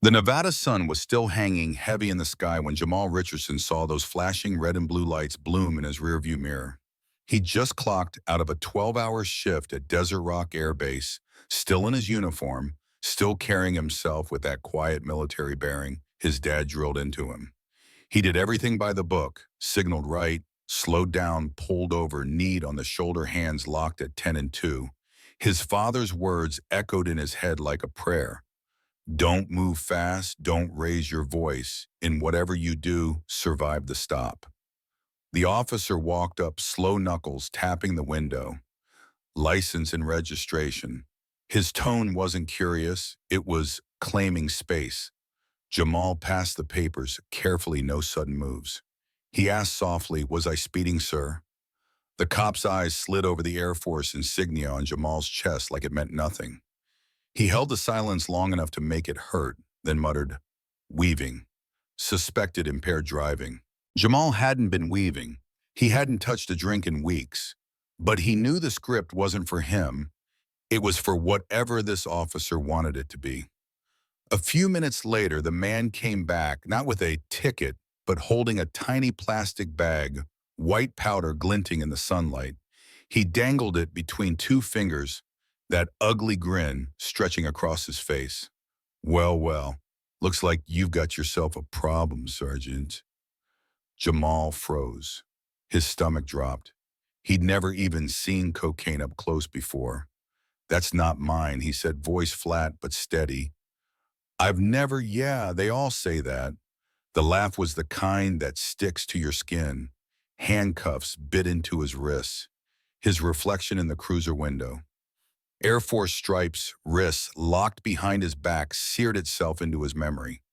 The Nevada sun was still hanging heavy in the sky when Jamal Richardson saw those flashing red and blue lights bloom in his rearview mirror. He just clocked out of a 12-hour shift at Desert Rock Air Base, still in his uniform, still carrying himself with that quiet military bearing his dad drilled into him. He did everything by the book, signaled right, slowed down, pulled over, kneed on the shoulder, hands locked at 10 and 2. His father's words echoed in his head like a prayer. Don't move fast, don't raise your voice. In whatever you do, survive the stop. The officer walked up, slow knuckles tapping the window. License and registration. His tone wasn't curious, it was claiming space. Jamal passed the papers, carefully, no sudden moves. He asked softly, "Was I speeding, sir?" The cop's eyes slid over the Air Force insignia on Jamal's chest like it meant nothing. He held the silence long enough to make it hurt, then muttered, "Weaving. Suspected impaired driving." Jamal hadn't been weaving. He hadn't touched a drink in weeks. But he knew the script wasn't for him. It was for whatever this officer wanted it to be. A few minutes later, the man came back, not with a ticket, but holding a tiny plastic bag, white powder glinting in the sunlight. He dangled it between two fingers, that ugly grin stretching across his face. "Well, well, looks like you've got yourself a problem, Sergeant." Jamal froze. His stomach dropped. He'd never even seen cocaine up close before. "That's not mine," he said, voice flat but steady. Yeah, they all say that." The laugh was the kind that sticks to your skin. Handcuffs bit into his wrists. His reflection in the cruiser window. Air Force stripes, wrists locked behind his back, seared itself into his memory.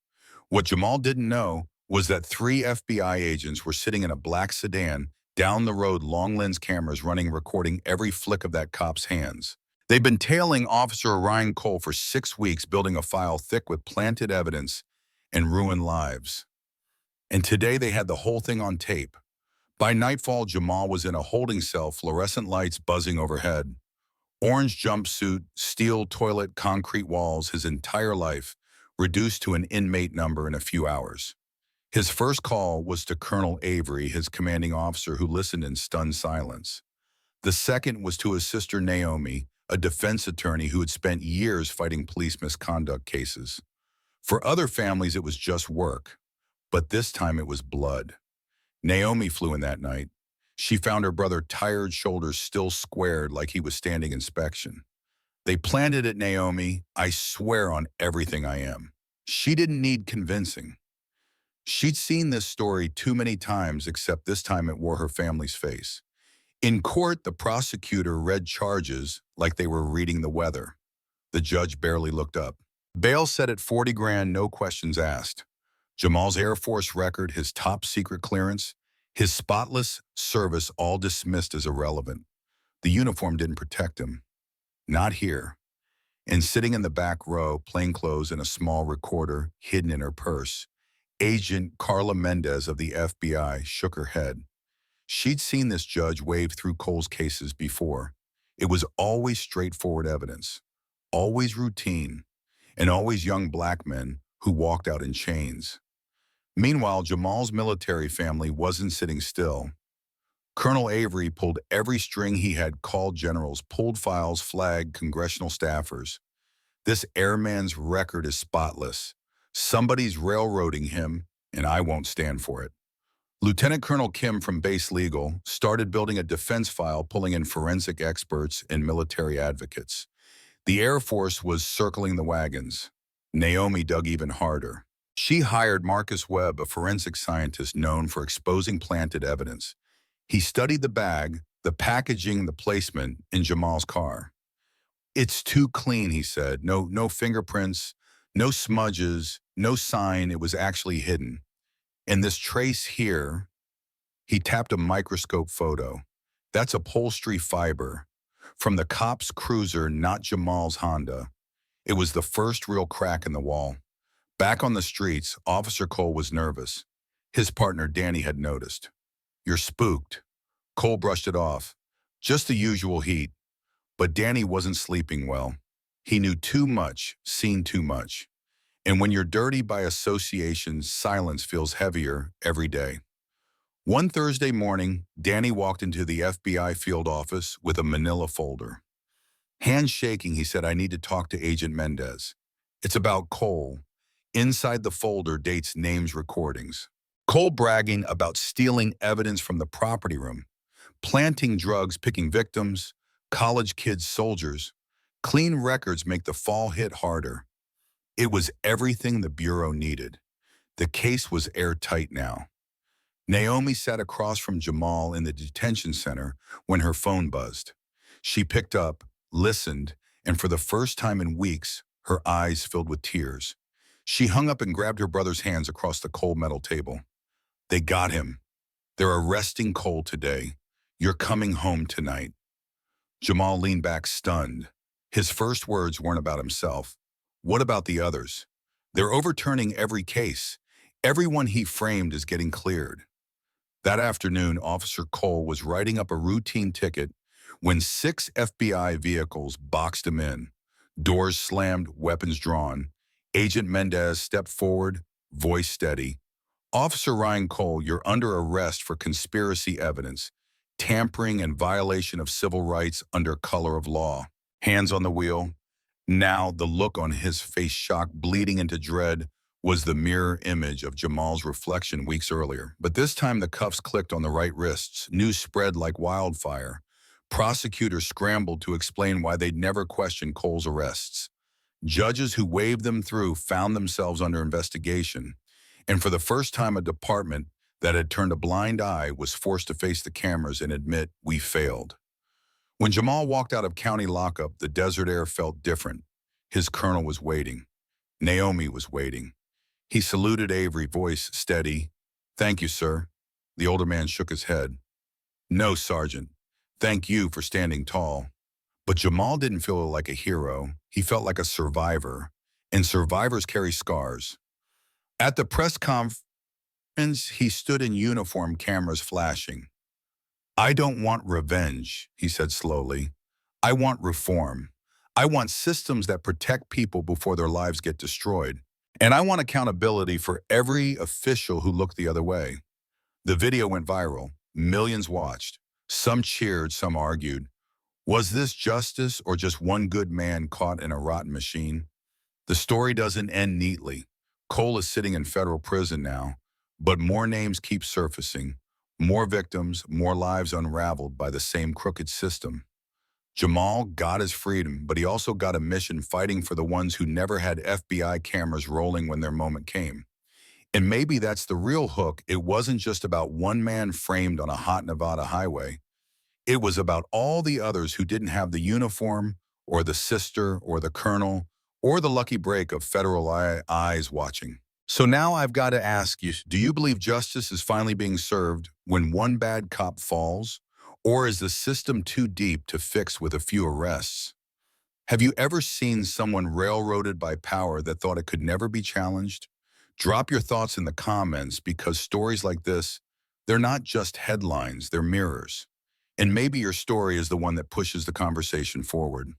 What Jamal didn't know was that 3 FBI agents were sitting in a black sedan down the road, long lens cameras running, recording every flick of that cop's hands. They'd been tailing Officer Orion Cole for 6 weeks, building a file thick with planted evidence and ruined lives. And today they had the whole thing on tape. By nightfall, Jamal was in a holding cell, fluorescent lights buzzing overhead. Orange jumpsuit, steel toilet, concrete walls, his entire life reduced to an inmate number in a few hours. His first call was to Colonel Avery, his commanding officer, who listened in stunned silence. The second was to his sister Naomi, a defense attorney who had spent years fighting police misconduct cases. For other families, it was just work, but this time it was blood. Naomi flew in that night. She found her brother tired, shoulders still squared like he was standing inspection. They planted it, Naomi. "I swear on everything I am." She didn't need convincing. She'd seen this story too many times, except this time it wore her family's face. In court, the prosecutor read charges like they were reading the weather. The judge barely looked up. Bail set at 40 grand, no questions asked. Jamal's Air Force record, his top secret clearance, his spotless service, all dismissed as irrelevant. The uniform didn't protect him. Not here. And sitting in the back row, plainclothes and a small recorder hidden in her purse, Agent Carla Mendez of the FBI shook her head. She'd seen this judge wave through Cole's cases before. It was always straightforward evidence, always routine, and always young black men who walked out in chains. Meanwhile, Jamal's military family wasn't sitting still. Colonel Avery pulled every string he had, called generals, pulled files, flagged congressional staffers. "This airman's record is spotless. Somebody's railroading him, and I won't stand for it." Lieutenant Colonel Kim from Base Legal started building a defense file, pulling in forensic experts and military advocates. The Air Force was circling the wagons. Naomi dug even harder. She hired Marcus Webb, a forensic scientist known for exposing planted evidence. He studied the bag, the packaging, the placement in Jamal's car. "It's too clean," he said. No fingerprints, no smudges, no sign it was actually hidden. And this trace here," he tapped a microscope photo. "That's upholstery fiber. From the cop's cruiser, not Jamal's Honda. It was the first real crack in the wall." Back on the streets, Officer Cole was nervous. His partner Danny had noticed. "You're spooked." Cole brushed it off. "Just the usual heat." But Danny wasn't sleeping well. He knew too much, seen too much. And when you're dirty by association, silence feels heavier every day. One Thursday morning, Danny walked into the FBI field office with a manila folder. Hands shaking, he said, "I need to talk to Agent Mendez. It's about Cole." Inside the folder, dates, names, recordings. Cole bragging about stealing evidence from the property room, planting drugs, picking victims, college kids, soldiers. Clean records make the fall hit harder. It was everything the Bureau needed. The case was airtight now. Naomi sat across from Jamal in the detention center when her phone buzzed. She picked up, listened, and for the first time in weeks, her eyes filled with tears. She hung up and grabbed her brother's hands across the cold metal table. "They got him. They're arresting Cole today. You're coming home tonight." Jamal leaned back stunned. His first words weren't about himself. What about the others? They're overturning every case. Everyone he framed is getting cleared. That afternoon, Officer Cole was writing up a routine ticket when 6 FBI vehicles boxed him in. Doors slammed, weapons drawn. Agent Mendez stepped forward, voice steady. "Officer Ryan Cole, you're under arrest for conspiracy evidence, tampering and violation of civil rights under color of law." Hands on the wheel. Now, the look on his face, shock bleeding into dread, was the mirror image of Jamal's reflection weeks earlier. But this time the cuffs clicked on the right wrists. News spread like wildfire. Prosecutors scrambled to explain why they'd never questioned Cole's arrests. Judges who waved them through found themselves under investigation. And for the first time, a department that had turned a blind eye was forced to face the cameras and admit, "We failed." When Jamal walked out of county lockup, the desert air felt different. His colonel was waiting. Naomi was waiting. He saluted Avery, voice steady. "Thank you, sir." The older man shook his head. "No, Sergeant. Thank you for standing tall." But Jamal didn't feel like a hero. He felt like a survivor. And survivors carry scars. At the press conference, he stood in uniform, cameras flashing. "I don't want revenge," he said slowly. "I want reform. I want systems that protect people before their lives get destroyed. And I want accountability for every official who looked the other way." The video went viral. Millions watched. Some cheered, some argued. Was this justice or just one good man caught in a rotten machine? The story doesn't end neatly. Cole is sitting in federal prison now, but more names keep surfacing. More victims, more lives unraveled by the same crooked system. Jamal got his freedom, but he also got a mission fighting for the ones who never had FBI cameras rolling when their moment came. And maybe that's the real hook. It wasn't just about one man framed on a hot Nevada highway. It was about all the others who didn't have the uniform, or the sister, or the colonel, or the lucky break of federal eyes watching. So now I've got to ask you, do you believe justice is finally being served when one bad cop falls? Or is the system too deep to fix with a few arrests? Have you ever seen someone railroaded by power that thought it could never be challenged? Drop your thoughts in the comments, because stories like this, they're not just headlines, they're mirrors. And maybe your story is the one that pushes the conversation forward.